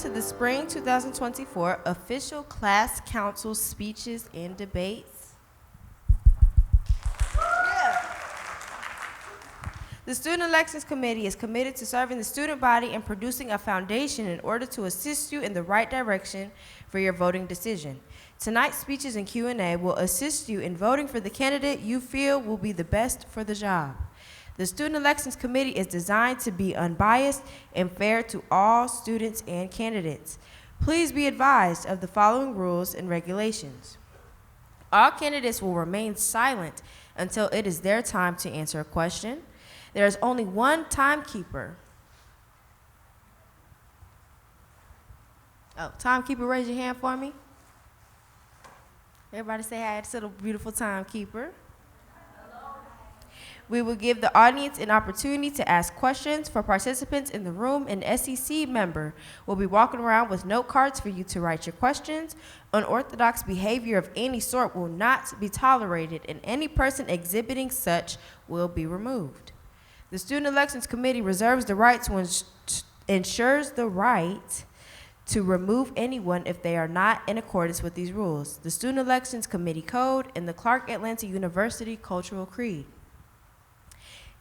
to the Spring 2024 Official Class Council Speeches and Debates. The Student Elections Committee is committed to serving the student body and producing a foundation in order to assist you in the right direction for your voting decision. Tonight's speeches and Q&A will assist you in voting for the candidate you feel will be the best for the job. The Student Elections Committee is designed to be unbiased and fair to all students and candidates. Please be advised of the following rules and regulations. All candidates will remain silent until it is their time to answer a question. There is only one timekeeper. Oh, timekeeper, raise your hand for me. Everybody say hi to the beautiful timekeeper. We will give the audience an opportunity to ask questions. For participants in the room, an SEC member will be walking around with note cards for you to write your questions. Unorthodox behavior of any sort will not be tolerated, and any person exhibiting such will be removed. The Student Elections Committee reserves the right to ensures the right to remove anyone if they are not in accordance with these rules, the Student Elections Committee Code, and the Clark Atlanta University Cultural Creed.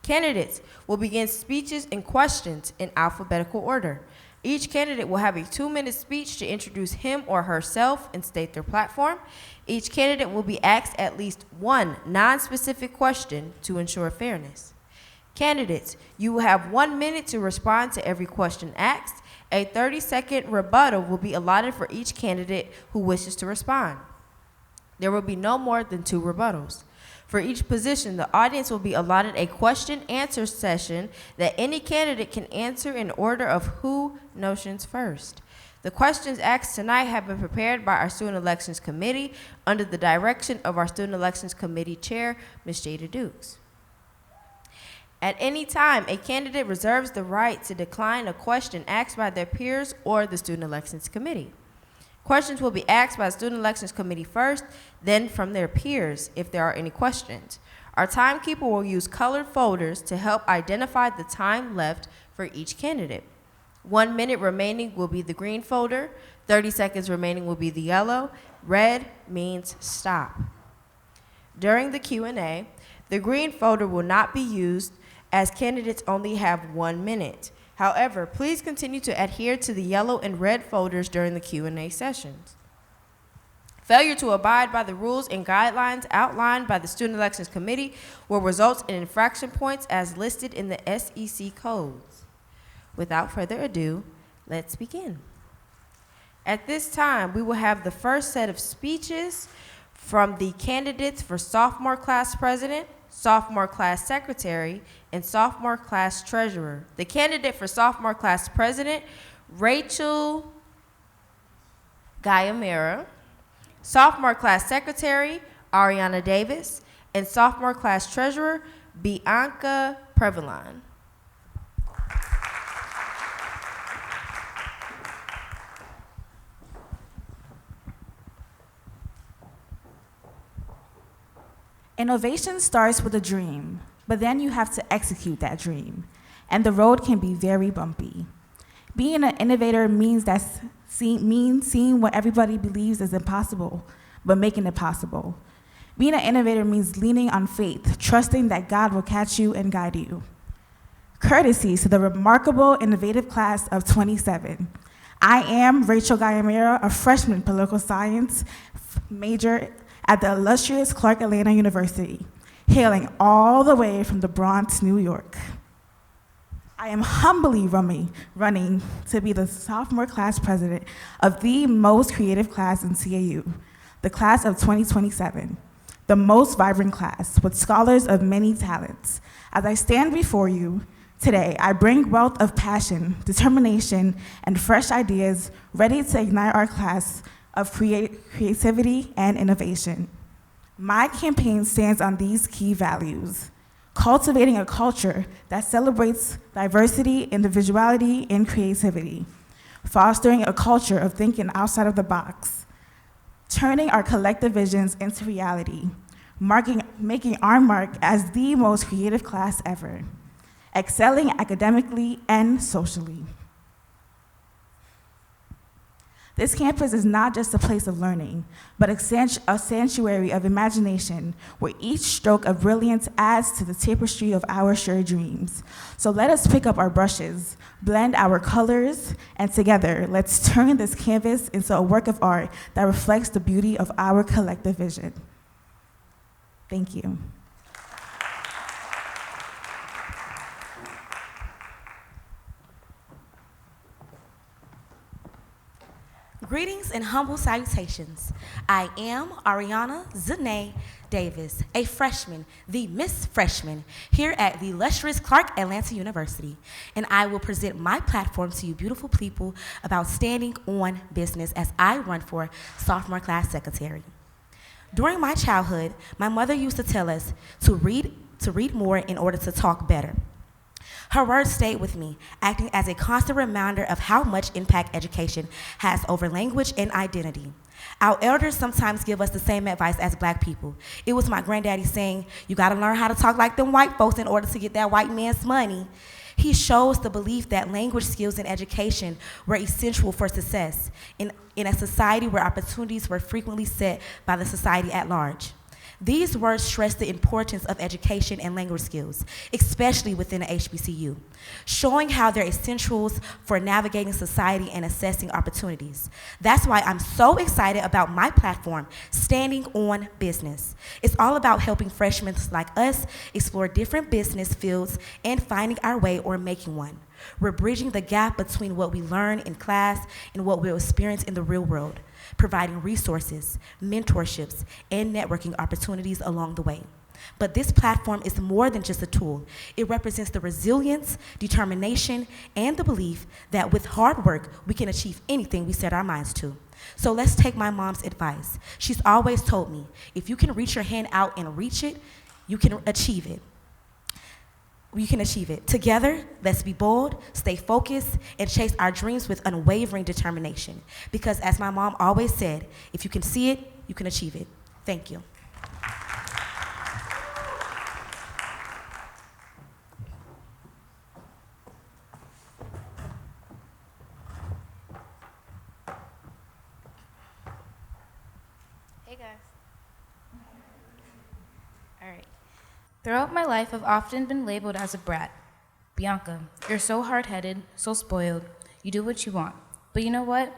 Candidates will begin speeches and questions in alphabetical order. Each candidate will have a 2-minute speech to introduce him or herself and state their platform. Each candidate will be asked at least one non-specific question to ensure fairness. Candidates, you will have 1 minute to respond to every question asked. A 30-second rebuttal will be allotted for each candidate who wishes to respond. There will be no more than 2 rebuttals. For each position, the audience will be allotted a question-answer session that any candidate can answer in order of who notions first. The questions asked tonight have been prepared by our Student Elections Committee under the direction of our Student Elections Committee Chair, Ms. Jada Dukes. At any time, a candidate reserves the right to decline a question asked by their peers or the Student Elections Committee. Questions will be asked by the Student Elections Committee first, then from their peers if there are any questions. Our timekeeper will use colored folders to help identify the time left for each candidate. 1 minute remaining will be the green folder, 30 seconds remaining will be the yellow. Red means stop. During the Q&A, the green folder will not be used as candidates only have 1 minute. However, please continue to adhere to the yellow and red folders during the Q&A sessions. Failure to abide by the rules and guidelines outlined by the Student Elections Committee will result in infraction points as listed in the SEC codes. Without further ado, let's begin. At this time, we will have the first set of speeches from the candidates for sophomore class president, sophomore class secretary, and sophomore class treasurer. The candidate for sophomore class president, Rachel Guyamera. Sophomore class secretary, Ariana Davis. And sophomore class treasurer, Bianca Prevalon. Innovation starts with a dream, but then you have to execute that dream, and the road can be very bumpy. Being an innovator means seeing what everybody believes is impossible, but making it possible. Being an innovator means leaning on faith, trusting that God will catch you and guide you. Courtesy to the remarkable, innovative class of 27. I am Rachel Guyamera, a freshman political science major at the illustrious Clark Atlanta University, hailing all the way from the Bronx, New York. I am humbly running to be the sophomore class president of the most creative class in CAU, the class of 2027, the most vibrant class with scholars of many talents. As I stand before you today, I bring wealth of passion, determination, and fresh ideas ready to ignite our class of creativity and innovation. My campaign stands on these key values: cultivating a culture that celebrates diversity, individuality, and creativity, fostering a culture of thinking outside of the box, turning our collective visions into reality, making our mark as the most creative class ever, excelling academically and socially. This campus is not just a place of learning, but a sanctuary of imagination where each stroke of brilliance adds to the tapestry of our shared dreams. So let us pick up our brushes, blend our colors, and together, let's turn this canvas into a work of art that reflects the beauty of our collective vision. Thank you. Greetings and humble salutations. I am Ariana Zanae Davis, a freshman, the Miss Freshman, here at the illustrious Clark Atlanta University, and I will present my platform to you beautiful people about standing on business as I run for sophomore class secretary. During my childhood, my mother used to tell us to read more in order to talk better. Her words stayed with me, acting as a constant reminder of how much impact education has over language and identity. Our elders sometimes give us the same advice as Black people. It was my granddaddy saying, "You gotta learn how to talk like them white folks in order to get that white man's money." He shows the belief that language skills and education were essential for success in a society where opportunities were frequently set by the society at large. These words stress the importance of education and language skills, especially within the HBCU, showing how they're essentials for navigating society and assessing opportunities. That's why I'm so excited about my platform, Standing on Business. It's all about helping freshmen like us explore different business fields and finding our way or making one. We're bridging the gap between what we learn in class and what we'll experience in the real world, providing resources, mentorships, and networking opportunities along the way. But this platform is more than just a tool. It represents the resilience, determination, and the belief that with hard work, we can achieve anything we set our minds to. So let's take my mom's advice. She's always told me, if you can reach your hand out and reach it, you can achieve it. You can achieve it. Together, let's be bold, stay focused, and chase our dreams with unwavering determination. Because as my mom always said, if you can see it, you can achieve it. Thank you. Hey guys. All right. Throughout my life, I've often been labeled as a brat. Bianca, you're so hard-headed, so spoiled. You do what you want. But you know what?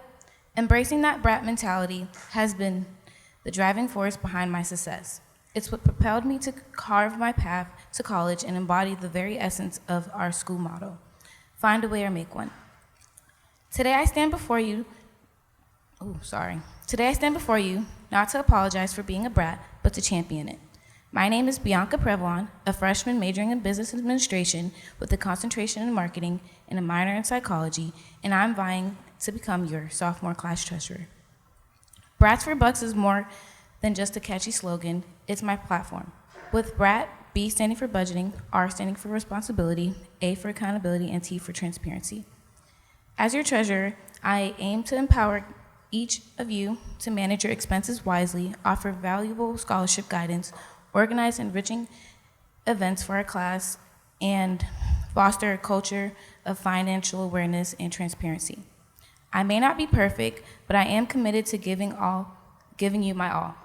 Embracing that brat mentality has been the driving force behind my success. It's what propelled me to carve my path to college and embody the very essence of our school motto: find a way or make one. Today I stand before you not to apologize for being a brat, but to champion it. My name is Bianca Prevlon, a freshman majoring in business administration with a concentration in marketing and a minor in psychology, and I'm vying to become your sophomore class treasurer. Brats for Bucks is more than just a catchy slogan, it's my platform. With BRAT, B standing for budgeting, R standing for responsibility, A for accountability, and T for transparency. As your treasurer, I aim to empower each of you to manage your expenses wisely, offer valuable scholarship guidance, organize enriching events for our class, and foster a culture of financial awareness and transparency. I may not be perfect, but I am committed to giving you my all.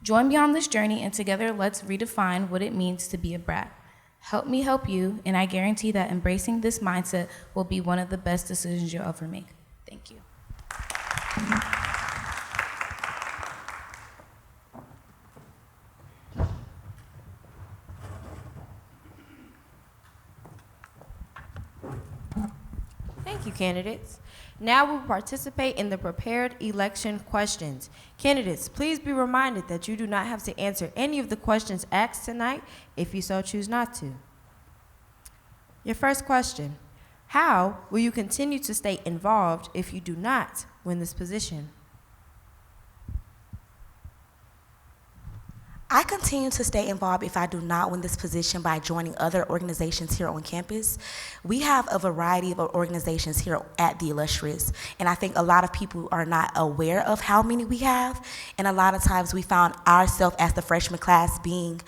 Join me on this journey, and together let's redefine what it means to be a brat. Help me help you, and I guarantee that embracing this mindset will be one of the best decisions you'll ever make. Thank you. Thank you, candidates. Now we will participate in the prepared election questions. Candidates, please be reminded that you do not have to answer any of the questions asked tonight if you so choose not to. Your first question: how will you continue to stay involved if you do not win this position? I continue to stay involved if I do not win this position by joining other organizations here on campus. We have a variety of organizations here at the Illustrious, and I think a lot of people are not aware of how many we have, and a lot of times we found ourselves as the freshman class being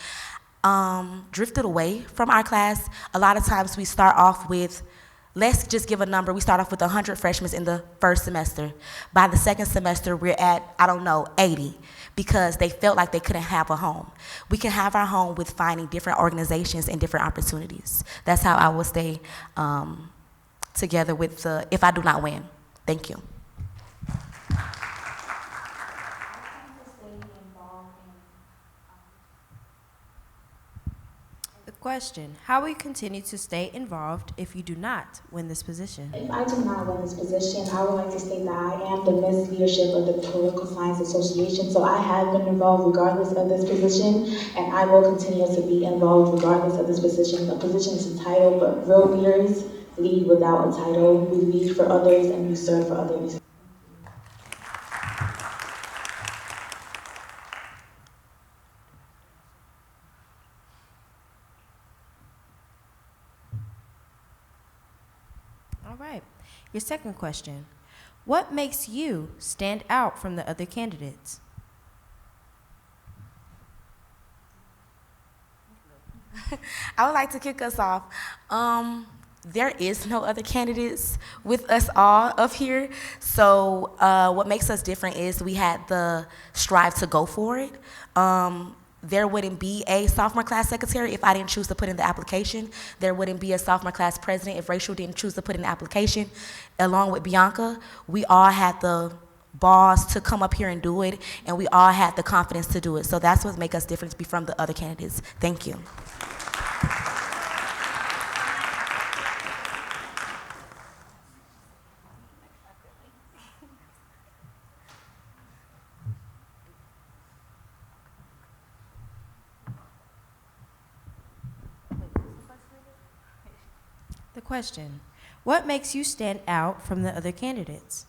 drifted away from our class. A lot of times we start off with let's just give a number. We start off with 100 freshmen in the first semester. By the second semester, we're at, 80, because they felt like they couldn't have a home. We can have our home with finding different organizations and different opportunities. That's how I will stay together with the if I do not win. Thank you. Question: how will you continue to stay involved if you do not win this position? If I do not win this position, I would like to state that I am the Miss Leadership of the Political Science Association, so I have been involved regardless of this position, and I will continue to be involved regardless of this position. A position is a title, but real leaders lead without a title. We lead for others and we serve for others. All right. Your second question: what makes you stand out from the other candidates? I would like to kick us off. There is no other candidates with us all up here. So what makes us different is we had the strive to go for it. There wouldn't be a sophomore class secretary if I didn't choose to put in the application. There wouldn't be a sophomore class president if Rachel didn't choose to put in the application. Along with Bianca, we all had the balls to come up here and do it, and we all had the confidence to do it. So that's what makes us different from the other candidates. Thank you. The question: what makes you stand out from the other candidates?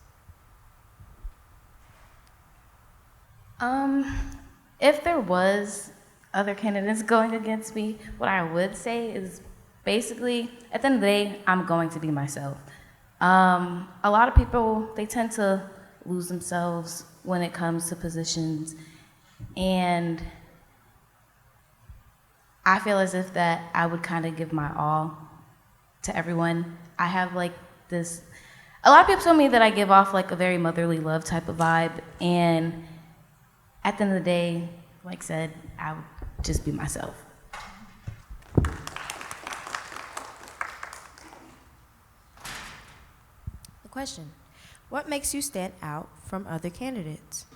If there was other candidates going against me, what I would say is basically, at the end of the day, I'm going to be myself. A lot of people, they tend to lose themselves when it comes to positions, and I feel as if that I would kind of give my all to everyone. I have like this, a lot of people tell me that I give off like a very motherly love type of vibe, and at the end of the day, like I said, I would just be myself. The question: what makes you stand out from other candidates?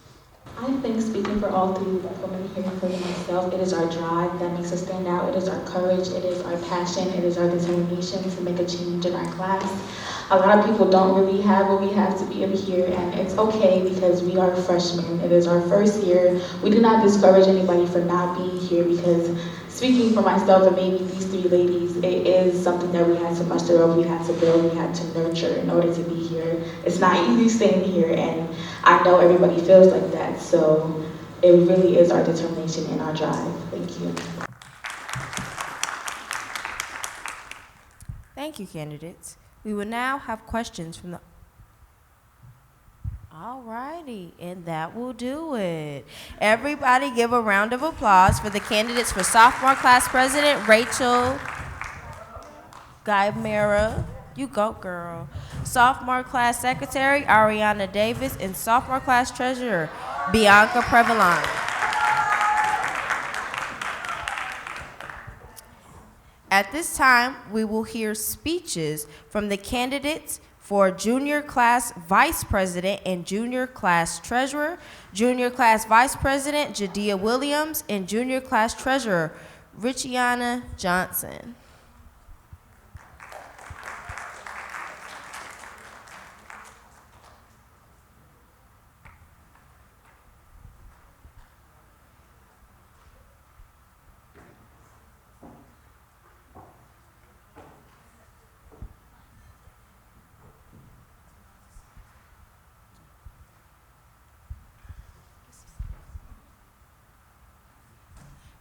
I think speaking for all three of us, women here, including myself, it is our drive that makes us stand out. It is our courage, it is our passion, it is our determination to make a change in our class. A lot of people don't really have what we have to be up here, and it's okay because we are freshmen. It is our first year. We do not discourage anybody for not being here because speaking for myself and maybe these three ladies, it is something that we had to muster up, we had to build, we had to nurture in order to be here. It's not easy staying here, and I know everybody feels like that, so it really is our determination and our drive. Thank you. Thank you, candidates. We will now have questions from the... All righty, and that will do it. Everybody give a round of applause for the candidates for sophomore class president, Rachel Guymera. You go, girl. Sophomore class secretary, Ariana Davis, and sophomore class treasurer, Bianca Prevalon. At this time, we will hear speeches from the candidates for junior class vice president and junior class treasurer, junior class vice president, Jadia Williams, and junior class treasurer, Richiana Johnson.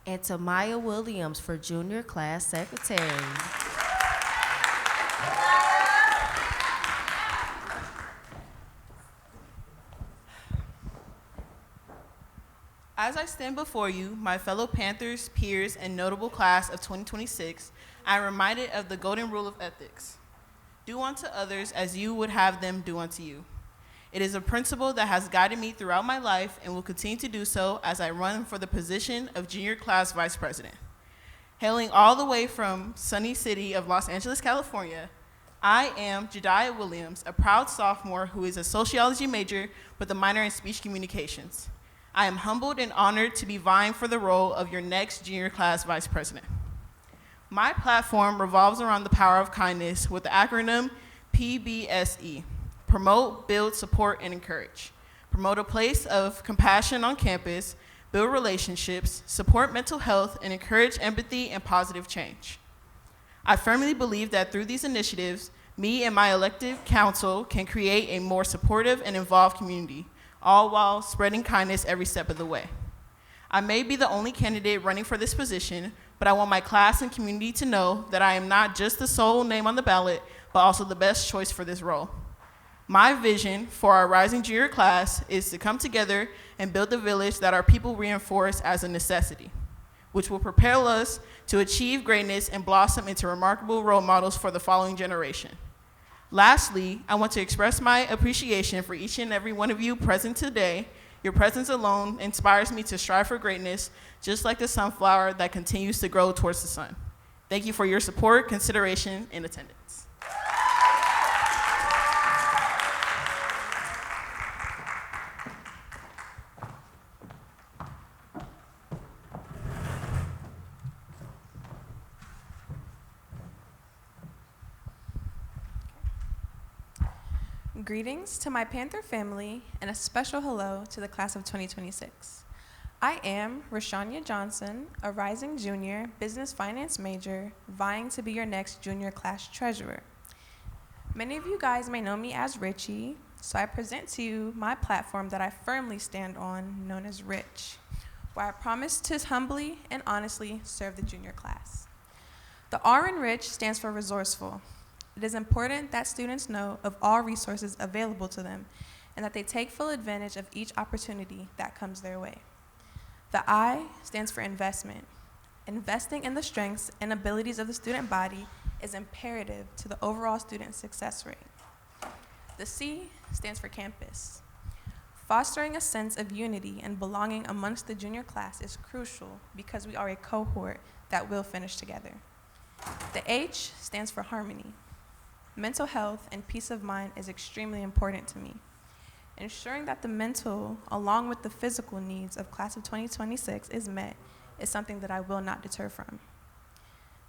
And Tamaya Williams for junior class secretary. As I stand before you, my fellow Panthers, peers, and notable class of 2026, I am reminded of the golden rule of ethics. Do unto others as you would have them do unto you. It is a principle that has guided me throughout my life and will continue to do so as I run for the position of junior class vice president. Hailing all the way from sunny city of Los Angeles, California, I am Jediah Williams, a proud sophomore who is a sociology major with a minor in speech communications. I am humbled and honored to be vying for the role of your next junior class vice president. My platform revolves around the power of kindness with the acronym PBSE: promote, build, support, and encourage. Promote a place of compassion on campus, build relationships, support mental health, and encourage empathy and positive change. I firmly believe that through these initiatives, me and my elected council can create a more supportive and involved community, all while spreading kindness every step of the way. I may be the only candidate running for this position, but I want my class and community to know that I am not just the sole name on the ballot, but also the best choice for this role. My vision for our rising junior class is to come together and build the village that our people reinforce as a necessity, which will propel us to achieve greatness and blossom into remarkable role models for the following generation. Lastly, I want to express my appreciation for each and every one of you present today. Your presence alone inspires me to strive for greatness, just like the sunflower that continues to grow towards the sun. Thank you for your support, consideration, and attendance. Greetings to my Panther family and a special hello to the class of 2026. I am Rashania Johnson, a rising junior business finance major vying to be your next junior class treasurer. Many of you guys may know me as Richie, so I present to you my platform that I firmly stand on, known as Rich, where I promise to humbly and honestly serve the junior class. The R in Rich stands for resourceful. It is important that students know of all resources available to them and that they take full advantage of each opportunity that comes their way. The I stands for investment. Investing in the strengths and abilities of the student body is imperative to the overall student success rate. The C stands for campus. Fostering a sense of unity and belonging amongst the junior class is crucial because we are a cohort that will finish together. The H stands for harmony. Mental health and peace of mind is extremely important to me. Ensuring that the mental, along with the physical needs of class of 2026 is met is something that I will not deter from.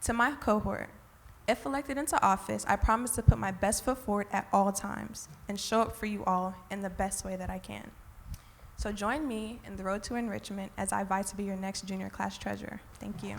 To my cohort, if elected into office, I promise to put my best foot forward at all times and show up for you all in the best way that I can. So join me in the road to enrichment as I vie to be your next junior class treasurer. Thank you.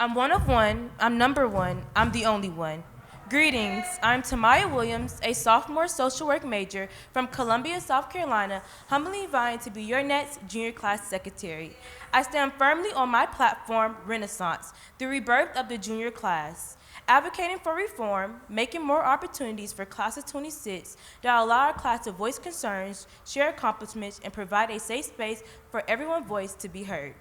I'm one of one, I'm number one, I'm the only one. Greetings, I'm Tamaya Williams, a sophomore social work major from Columbia, South Carolina, humbly vying to be your next junior class secretary. I stand firmly on my platform, Renaissance, the rebirth of the junior class, advocating for reform, making more opportunities for class of 26 that allow our class to voice concerns, share accomplishments, and provide a safe space for everyone's voice to be heard.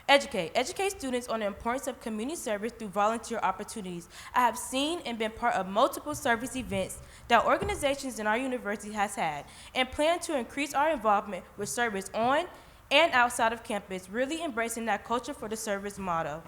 Educate students on the importance of community service through volunteer opportunities. I have seen and been part of multiple service events that organizations in our university has had and plan to increase our involvement with service on and outside of campus, really embracing that culture for the service motto.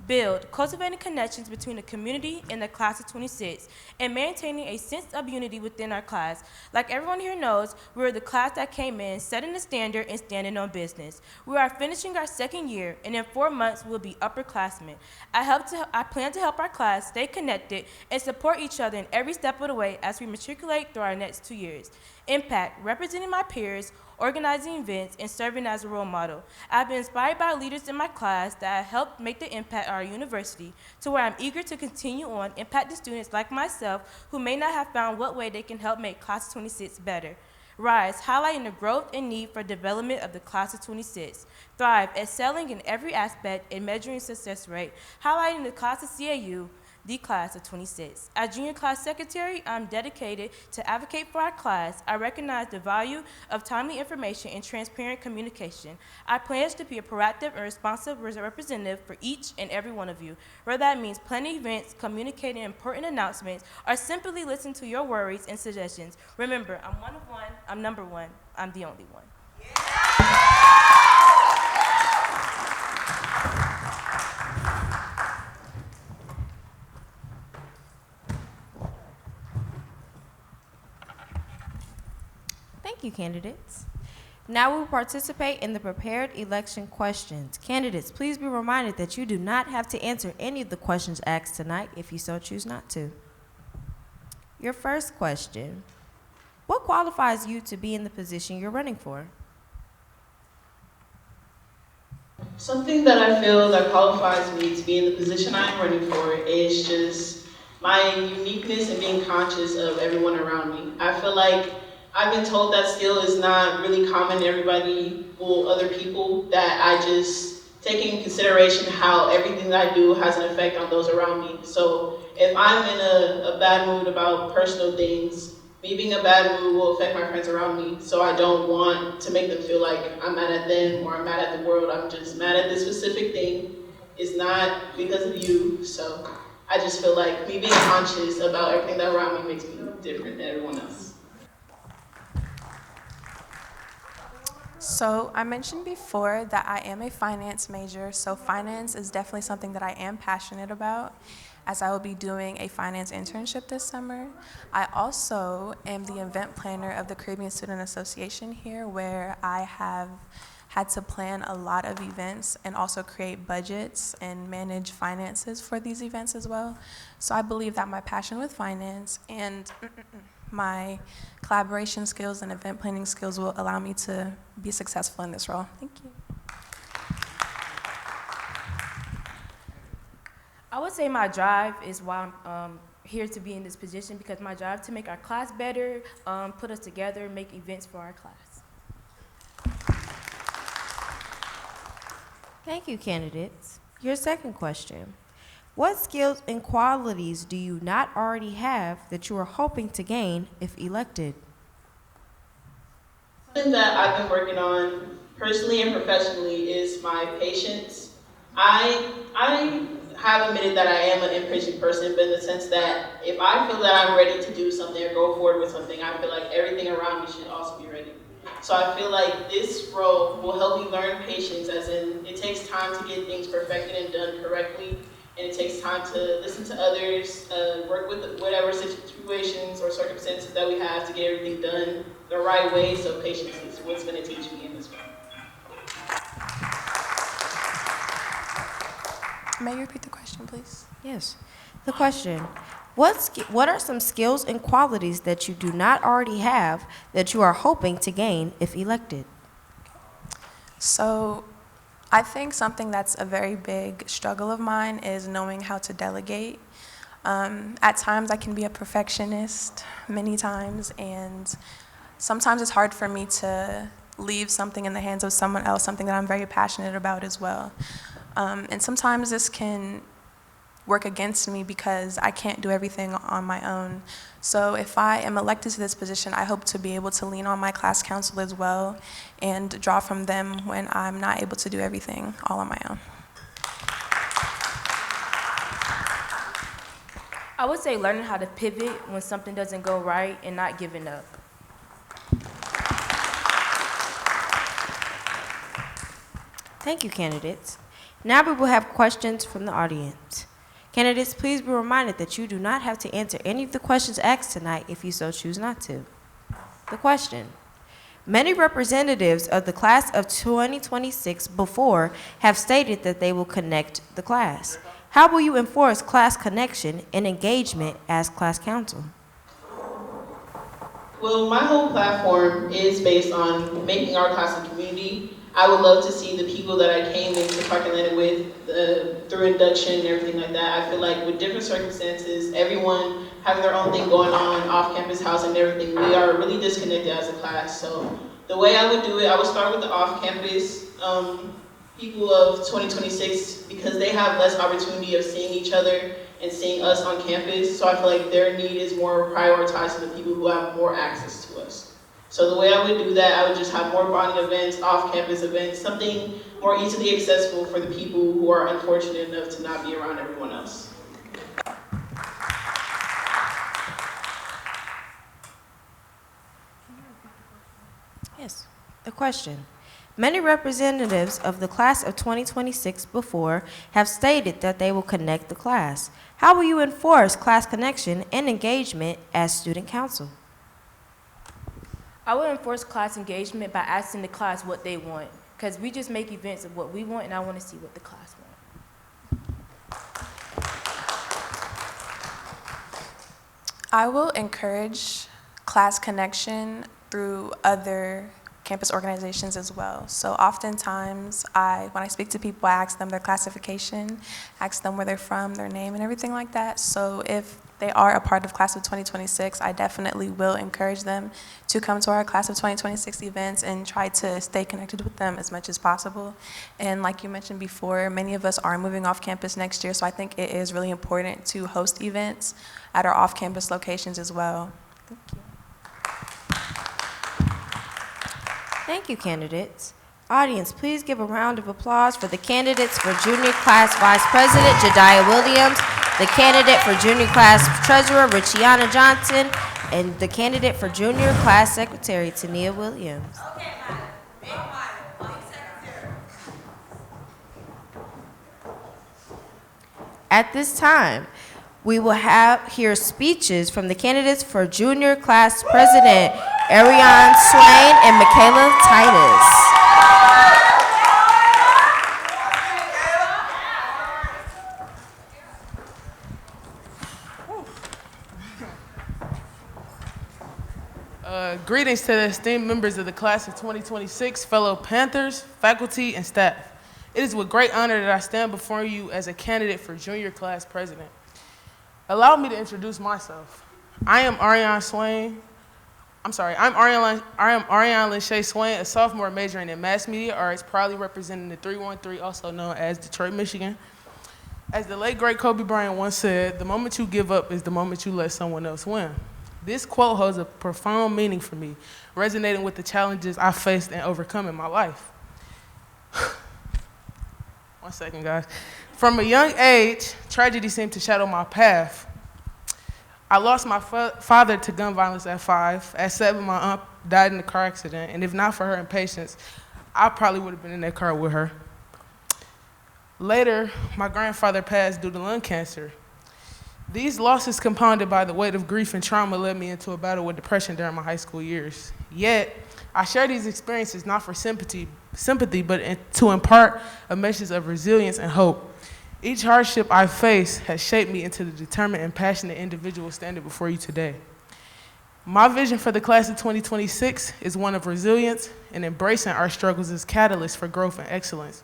Build, cultivating connections between the community and the class of 26, and maintaining a sense of unity within our class. Like everyone here knows, we're the class that came in, setting the standard and standing on business. We are finishing our second year, and in 4 months, we'll be upperclassmen. I plan to help our class stay connected and support each other in every step of the way as we matriculate through our next 2 years. Impact, representing my peers, organizing events, and serving as a role model. I've been inspired by leaders in my class that have helped make the impact at our university to where I'm eager to continue on impacting students like myself who may not have found what way they can help make Class of 26 better. Rise, highlighting the growth and need for development of the Class of 26. Thrive, excelling in every aspect and measuring success rate, highlighting the Class of CAU, the class of 26. As junior class secretary, I'm dedicated to advocate for our class. I recognize the value of timely information and transparent communication. I pledge to be a proactive and responsive representative for each and every one of you, whether that means planning events, communicating important announcements, or simply listening to your worries and suggestions. Remember, I'm one of one, I'm number one, I'm the only one. Thank you, candidates. Now we will participate in the prepared election questions. Candidates, please be reminded that you do not have to answer any of the questions asked tonight if you so choose not to. Your first question: what qualifies you to be in the position you're running for? Something that I feel that qualifies me to be in the position I'm running for is just my uniqueness and being conscious of everyone around me. I feel like I've been told that skill is not really common to everybody, well, other people, that I just take in consideration how everything that I do has an effect on those around me. So if I'm in a bad mood about personal things, me being in a bad mood will affect my friends around me. So I don't want to make them feel like I'm mad at them or I'm mad at the world. I'm just mad at this specific thing. It's not because of you. So I just feel like me being conscious about everything that around me makes me different than everyone else. So I mentioned before that I am a finance major, so finance is definitely something that I am passionate about, as I will be doing a finance internship this summer. I also am the event planner of the Caribbean Student Association here, where I have had to plan a lot of events and also create budgets and manage finances for these events as well. So I believe that my passion with finance and my collaboration skills and event planning skills will allow me to be successful in this role. Thank you. I would say my drive is why I'm here to be in this position, because my drive to make our class better, put us together, make events for our class. Thank you, candidates. Your second question: what skills and qualities do you not already have that you are hoping to gain if elected? Something that I've been working on personally and professionally is my patience. I have admitted that I am an impatient person, but in the sense that if I feel that I'm ready to do something or go forward with something, I feel like everything around me should also be ready. So I feel like this role will help me learn patience, as in it takes time to get things perfected and done correctly, and it takes time to listen to others, work with whatever situations or circumstances that we have to get everything done the right way. So patience is what's going to teach me in this role. May you repeat the question, please? Yes. The question: what are some skills and qualities that you do not already have that you are hoping to gain if elected? So I think something that's a very big struggle of mine is knowing how to delegate. At times I can be a perfectionist, many times, and sometimes it's hard for me to leave something in the hands of someone else, something that I'm very passionate about as well. And sometimes this can work against me because I can't do everything on my own. So if I am elected to this position, I hope to be able to lean on my class council as well and draw from them when I'm not able to do everything all on my own. I would say learning how to pivot when something doesn't go right and not giving up. Thank you, candidates. Now we will have questions from the audience. Candidates, please be reminded that you do not have to answer any of the questions asked tonight if you so choose not to. The question: many representatives of the class of 2026 before have stated that they will connect the class. How will you enforce class connection and engagement as class council? Well, my whole platform is based on making our class a community. I would love to see the people that I came into Clark Atlanta with through induction and everything like that. I feel like with different circumstances, everyone having their own thing going on, off-campus housing and everything, we are really disconnected as a class. So the way I would do it, I would start with the off-campus people of 2026, because they have less opportunity of seeing each other and seeing us on campus. So I feel like their need is more prioritized to the people who have more access to us. So the way I would do that, I would just have more bonding events, off-campus events, something more easily accessible for the people who are unfortunate enough to not be around everyone else. Yes. The question. Many representatives of the class of 2026 before have stated that they will connect the class. How will you enforce class connection and engagement as student council? I would enforce class engagement by asking the class what they want, because we just make events of what we want, and I want to see what the class wants. I will encourage class connection through other campus organizations as well. So oftentimes, when I speak to people, I ask them their classification, ask them where they're from, their name, and everything like that. So if they are a part of class of 2026, I definitely will encourage them to come to our class of 2026 events and try to stay connected with them as much as possible. And like you mentioned before, many of us are moving off campus next year, so I think it is really important to host events at our off-campus locations as well. Thank you. Thank you, candidates. Audience, please give a round of applause for the candidates for Junior Class Vice President, Jediah Williams, the candidate for Junior Class Treasurer, Richiana Johnson, and the candidate for Junior Class Secretary, Tania Williams. At this time, we will hear speeches from the candidates for Junior Class President, Ariane Swain and Michaela Titus. Greetings to the esteemed members of the class of 2026, fellow Panthers, faculty, and staff. It is with great honor that I stand before you as a candidate for Junior Class President. Allow me to introduce myself. I am Ariane Lachey Swain, a sophomore majoring in mass media arts, proudly representing the 313, also known as Detroit, Michigan. As the late great Kobe Bryant once said, the moment you give up is the moment you let someone else win. This quote holds a profound meaning for me, resonating with the challenges I faced and overcome in my life. One second, guys. From a young age, tragedy seemed to shadow my path. I lost my father to gun violence at 5. At 7, my aunt died in a car accident, and if not for her impatience, I probably would have been in that car with her. Later, my grandfather passed due to lung cancer. These losses, compounded by the weight of grief and trauma, led me into a battle with depression during my high school years. Yet, I share these experiences not for sympathy, but to impart a message of resilience and hope. Each hardship I face has shaped me into the determined and passionate individual standing before you today. My vision for the class of 2026 is one of resilience and embracing our struggles as catalysts for growth and excellence.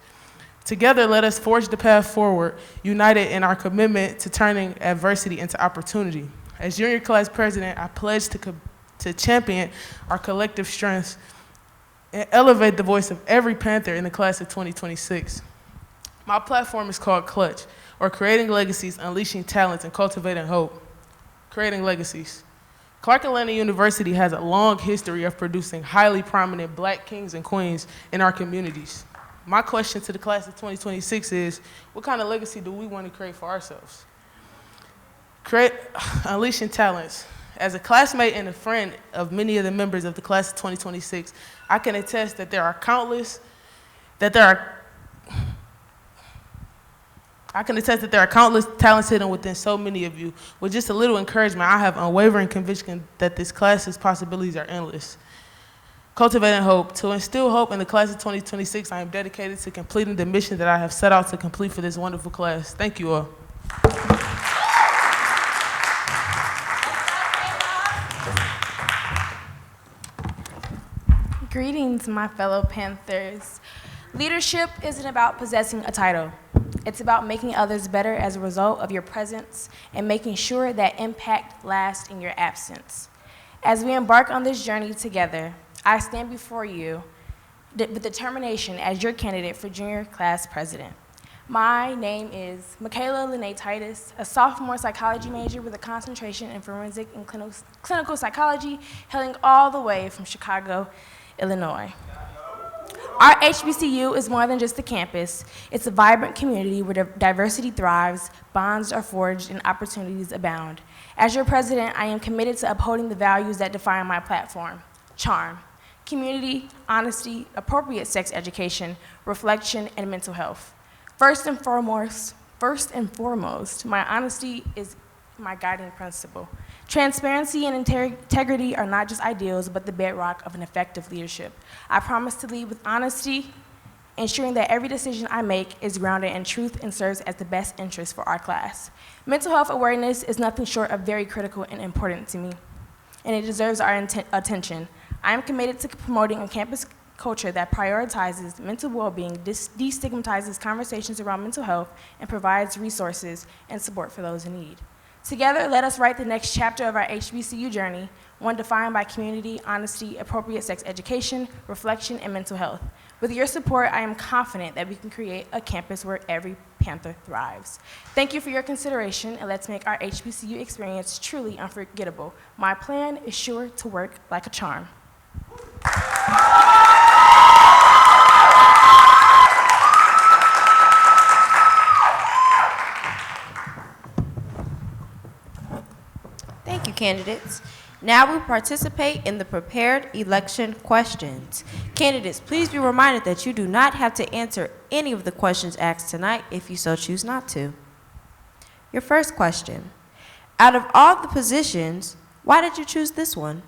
Together, let us forge the path forward, united in our commitment to turning adversity into opportunity. As Junior Class President, I pledge to champion our collective strengths and elevate the voice of every Panther in the class of 2026. My platform is called Clutch, or Creating Legacies, Unleashing Talents, and Cultivating Hope. Creating Legacies. Clark Atlanta University has a long history of producing highly prominent Black kings and queens in our communities. My question to the class of 2026 is, what kind of legacy do we want to create for ourselves? Unleashing talents. As a classmate and a friend of many of the members of the class of 2026, I can attest that there are countless talents hidden within so many of you. With just a little encouragement, I have unwavering conviction that this class's possibilities are endless. Cultivating hope. To instill hope in the class of 2026, I am dedicated to completing the mission that I have set out to complete for this wonderful class. Thank you all. Greetings, my fellow Panthers. Leadership isn't about possessing a title. It's about making others better as a result of your presence and making sure that impact lasts in your absence. As we embark on this journey together, I stand before you with determination as your candidate for Junior Class President. My name is Michaela Lene Titus, a sophomore psychology major with a concentration in forensic and clinical psychology, hailing all the way from Chicago, Illinois. Our HBCU is more than just a campus. It's a vibrant community where diversity thrives, bonds are forged, and opportunities abound. As your president, I am committed to upholding the values that define my platform: charm, community, honesty, appropriate sex education, reflection, and mental health. First and foremost, my honesty is my guiding principle. Transparency and integrity are not just ideals, but the bedrock of an effective leadership. I promise to lead with honesty, ensuring that every decision I make is grounded in truth and serves as the best interest for our class. Mental health awareness is nothing short of very critical and important to me, and it deserves our attention. I am committed to promoting a campus culture that prioritizes mental well-being, destigmatizes conversations around mental health, and provides resources and support for those in need. Together, let us write the next chapter of our HBCU journey, one defined by community, honesty, appropriate sex education, reflection, and mental health. With your support, I am confident that we can create a campus where every Panther thrives. Thank you for your consideration, and let's make our HBCU experience truly unforgettable. My plan is sure to work like a charm. Thank you, candidates. Now we participate in the prepared election questions. Candidates, please be reminded that you do not have to answer any of the questions asked tonight if you so choose not to. Your first question: out of all the positions, why did you choose this one?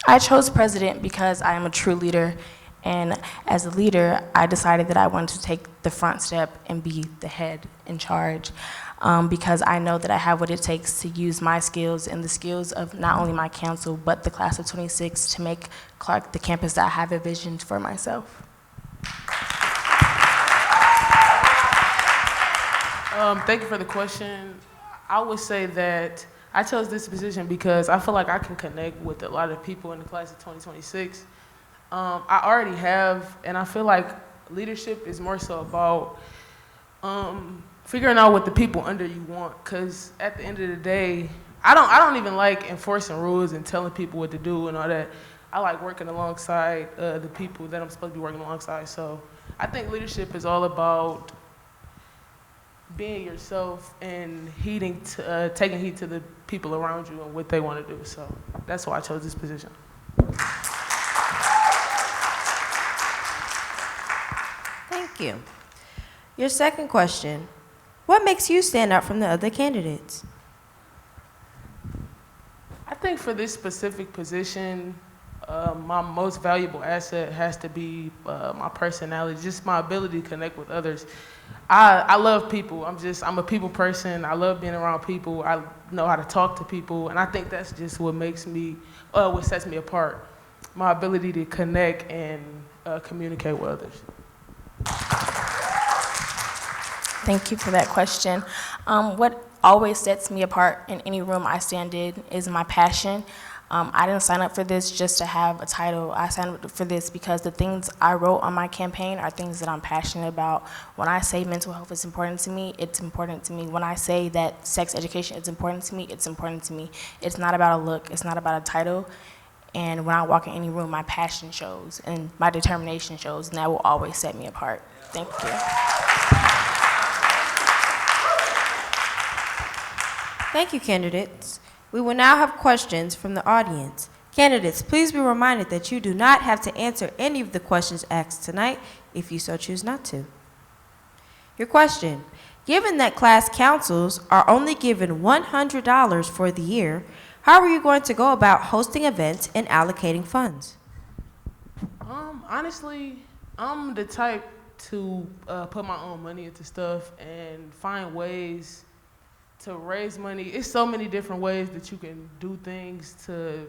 I chose president because I am a true leader, and as a leader, I decided that I wanted to take the front step and be the head in charge, because I know that I have what it takes to use my skills and the skills of not only my council, but the class of 26 to make Clark the campus that I have envisioned for myself. Thank you for the question. I would say that I chose this position because I feel like I can connect with a lot of people in the class of 2026. I already have, and I feel like leadership is more so about figuring out what the people under you want. Because at the end of the day, I don't even like enforcing rules and telling people what to do and all that. I like working alongside the people that I'm supposed to be working alongside. So I think leadership is all about being yourself and taking heed to the people around you and what they want to do. So that's why I chose this position. Thank you. Your second question: what makes you stand out from the other candidates? I think for this specific position, my most valuable asset has to be my personality, just my ability to connect with others. I love people. I'm a people person. I love being around people. I know how to talk to people, and I think that's just what sets me apart. My ability to connect and communicate with others. Thank you for that question. What always sets me apart in any room I stand in is my passion. I didn't sign up for this just to have a title. I signed up for this because the things I wrote on my campaign are things that I'm passionate about. When I say mental health is important to me, it's important to me. When I say that sex education is important to me, it's important to me. It's not about a look, it's not about a title. And when I walk in any room, my passion shows and my determination shows, and that will always set me apart. Thank you. Thank you, candidates. We will now have questions from the audience. Candidates, please be reminded that you do not have to answer any of the questions asked tonight if you so choose not to. Your question: given that class councils are only given $100 for the year, how are you going to go about hosting events and allocating funds? Honestly, I'm the type to put my own money into stuff and find ways to raise money. It's so many different ways that you can do things to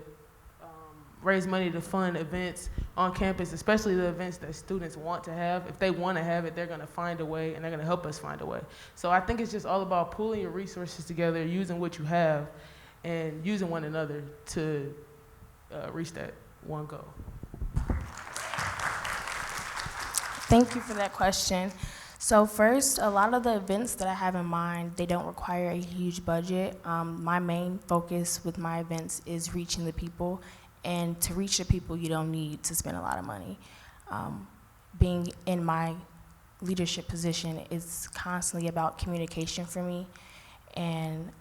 raise money to fund events on campus, especially the events that students want to have. If they want to have it, they're going to find a way, and they're going to help us find a way. So I think it's just all about pooling your resources together, using what you have, and using one another to reach that one goal. Thank you for that question. So first, a lot of the events that I have in mind, they don't require a huge budget. My main focus with my events is reaching the people, and to reach the people, you don't need to spend a lot of money. Being in my leadership position, it's constantly about communication for me, and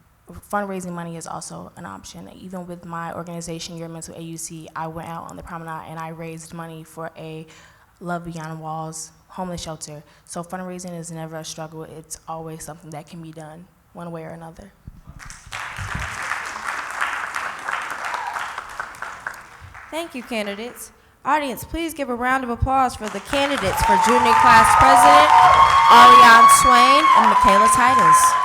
fundraising money is also an option. Even with my organization, Your Mental AUC, I went out on the promenade and I raised money for a Love Beyond Walls homeless shelter. So fundraising is never a struggle. It's always something that can be done one way or another. Thank you, candidates. Audience, please give a round of applause for the candidates for Junior Class President, Ariane Swain and Michaela Titus.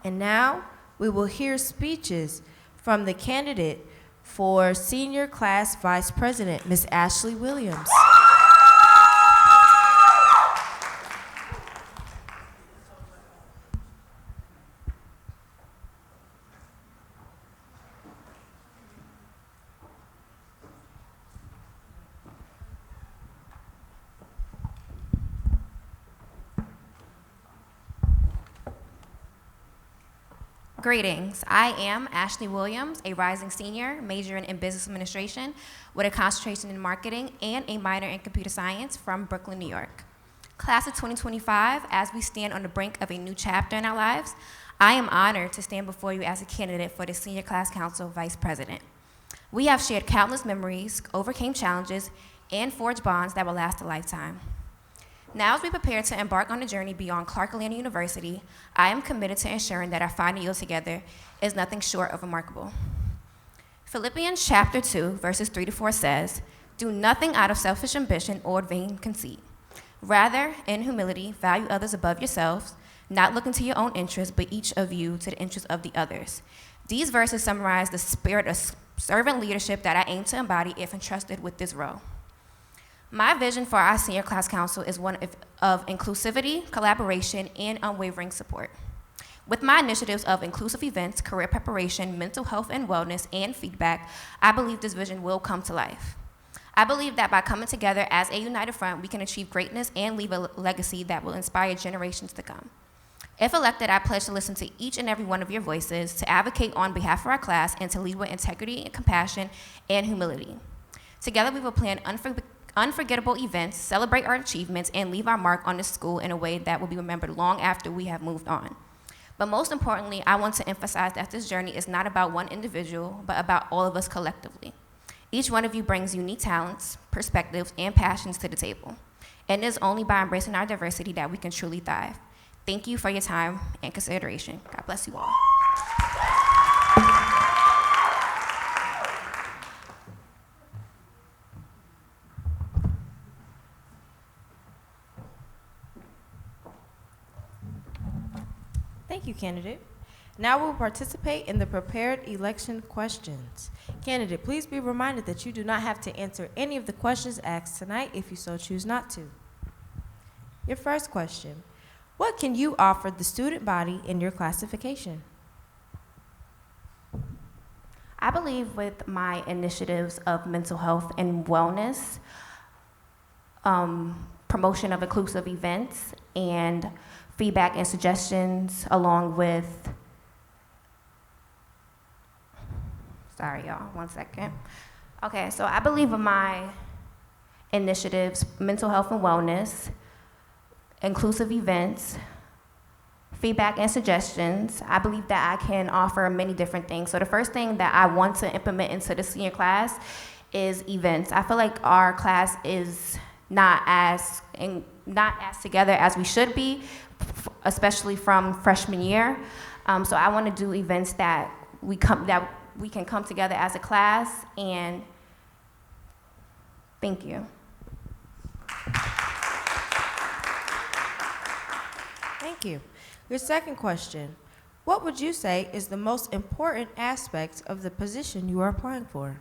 And now, we will hear speeches from the candidate for Senior Class Vice President, Ms. Ashley Williams. Greetings. I am Ashley Williams, a rising senior majoring in business administration with a concentration in marketing and a minor in computer science from Brooklyn, New York. Class of 2025, as we stand on the brink of a new chapter in our lives, I am honored to stand before you as a candidate for the Senior Class Council Vice President. We have shared countless memories, overcame challenges, and forged bonds that will last a lifetime. Now, as we prepare to embark on a journey beyond Clark Atlanta University, I am committed to ensuring that our final year together is nothing short of remarkable. Philippians chapter 2, verses 3-4 says, "Do nothing out of selfish ambition or vain conceit. Rather, in humility, value others above yourselves, not looking to your own interests, but each of you to the interests of the others." These verses summarize the spirit of servant leadership that I aim to embody if entrusted with this role. My vision for our Senior Class Council is one of inclusivity, collaboration, and unwavering support. With my initiatives of inclusive events, career preparation, mental health and wellness, and feedback, I believe this vision will come to life. I believe that by coming together as a united front, we can achieve greatness and leave a legacy that will inspire generations to come. If elected, I pledge to listen to each and every one of your voices, to advocate on behalf of our class, and to lead with integrity and compassion and humility. Together, we will plan unforgettable events, celebrate our achievements, and leave our mark on this school in a way that will be remembered long after we have moved on. But most importantly, I want to emphasize that this journey is not about one individual, but about all of us collectively. Each one of you brings unique talents, perspectives, and passions to the table. And it is only by embracing our diversity that we can truly thrive. Thank you for your time and consideration. God bless you all. Thank you, candidate. Now we will participate in the prepared election questions. Candidate, please be reminded that you do not have to answer any of the questions asked tonight if you so choose not to. Your first question: what can you offer the student body in your classification? I believe with my initiatives of mental health and wellness, promotion of inclusive events, and feedback and suggestions, along with, sorry y'all, 1 second. Okay, so I believe with my initiatives, mental health and wellness, inclusive events, feedback and suggestions, I believe that I can offer many different things. So the first thing that I want to implement into the senior class is events. I feel like our class is not as together as we should be, especially from freshman year. So I want to do events that we can come together as a class, and thank you. Thank you. Your second question: what would you say is the most important aspect of the position you are applying for?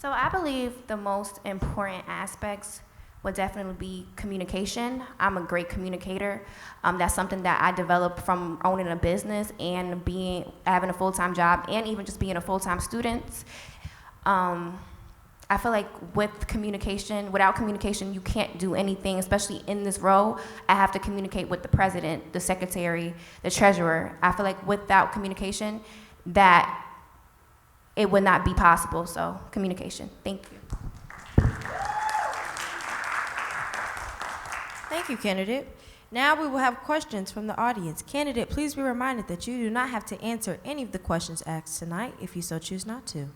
So I believe the most important aspects would definitely be communication. I'm a great communicator. That's something that I developed from owning a business and having a full-time job and even just being a full-time student. I feel like without communication, you can't do anything, especially in this role. I have to communicate with the president, the secretary, the treasurer. I feel like without communication, that it would not be possible. So communication, thank you. Thank you, candidate. Now we will have questions from the audience. Candidate, please be reminded that you do not have to answer any of the questions asked tonight if you so choose not to.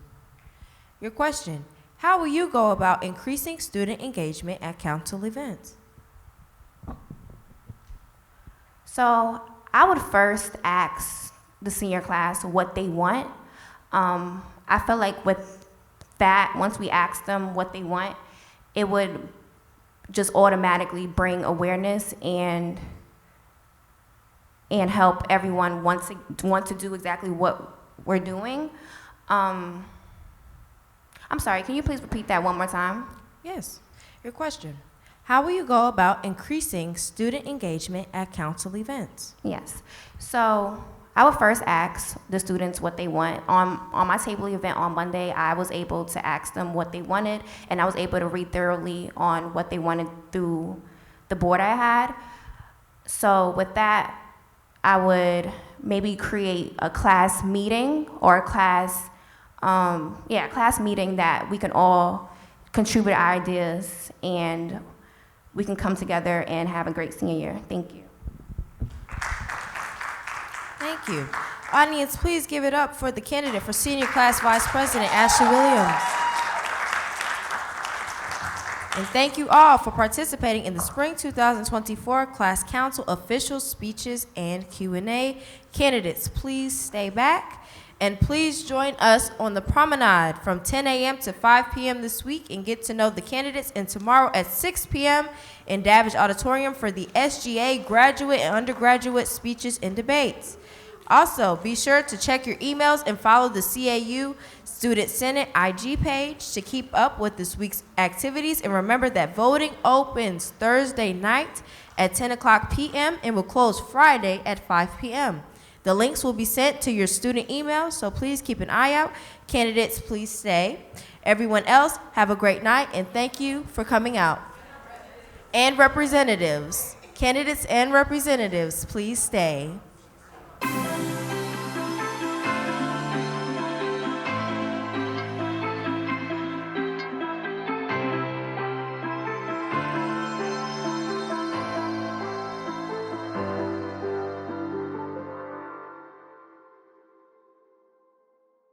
Your question: how will you go about increasing student engagement at council events? So I would first ask the senior class what they want. I feel like with that, once we ask them what they want, it would just automatically bring awareness and help everyone want to do exactly what we're doing. I'm sorry, can you please repeat that one more time? Yes. Your question: how will you go about increasing student engagement at council events? Yes. So I would first ask the students what they want. On my table event on Monday, I was able to ask them what they wanted, and I was able to read thoroughly on what they wanted through the board I had. So with that, I would maybe create a class meeting or a class meeting that we can all contribute ideas and we can come together and have a great senior year. Thank you. Thank you. Audience, please give it up for the candidate for Senior Class Vice President, Ashley Williams. And thank you all for participating in the Spring 2024 Class Council official speeches and Q&A. Candidates, please stay back. And please join us on the promenade from 10 a.m. to 5 p.m. this week and get to know the candidates. And tomorrow at 6 p.m. in Davidge Auditorium for the SGA graduate and undergraduate speeches and debates. Also, be sure to check your emails and follow the CAU Student Senate IG page to keep up with this week's activities. And remember that voting opens Thursday night at 10 o'clock p.m. and will close Friday at 5 p.m. The links will be sent to your student email, so please keep an eye out. Candidates, please stay. Everyone else, have a great night, and thank you for coming out. And representatives, candidates and representatives, please stay.